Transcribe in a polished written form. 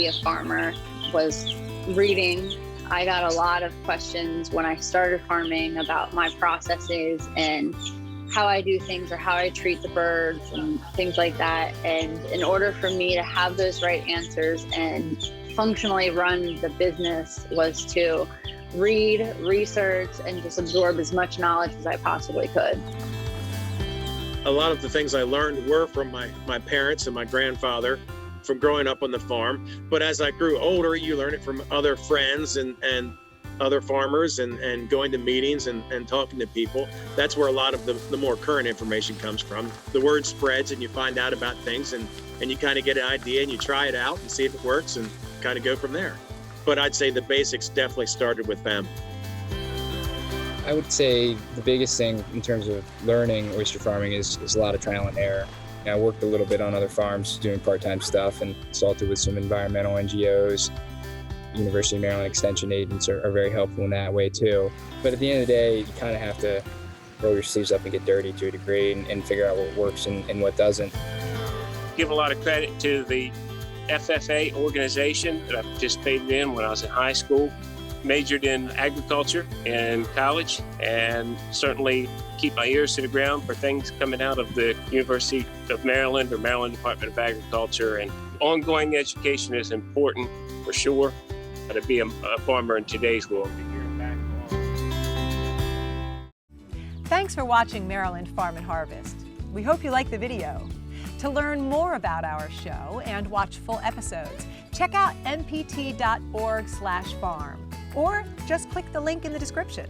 a farmer was reading. I got a lot of questions when I started farming about my processes and how I do things or how I treat the birds and things like that. And in order for me to have those right answers and functionally run the business was to read, research, and just absorb as much knowledge as I possibly could. A lot of the things I learned were from my parents and my grandfather from growing up on the farm. But as I grew older, you learn it from other friends and other farmers and going to meetings and talking to people. That's where a lot of the more current information comes from. The word spreads and you find out about things and you kind of get an idea and you try it out and see if it works and kind of go from there. But I'd say the basics definitely started with them. I would say the biggest thing in terms of learning oyster farming is a lot of trial and error. I worked a little bit on other farms doing part-time stuff and consulted with some environmental NGOs. University of Maryland Extension agents are very helpful in that way too. But at the end of the day, you kind of have to roll your sleeves up and get dirty to a degree and figure out what works and what doesn't. Give a lot of credit to the FFA organization that I participated in when I was in high school. Majored in agriculture in college, and certainly keep my ears to the ground for things coming out of the University of Maryland or Maryland Department of Agriculture. And ongoing education is important for sure, to be a farmer in today's world. Thanks for watching Maryland Farm and Harvest. We hope you liked the video. To learn more about our show and watch full episodes, check out mpt.org/farm. Or just click the link in the description.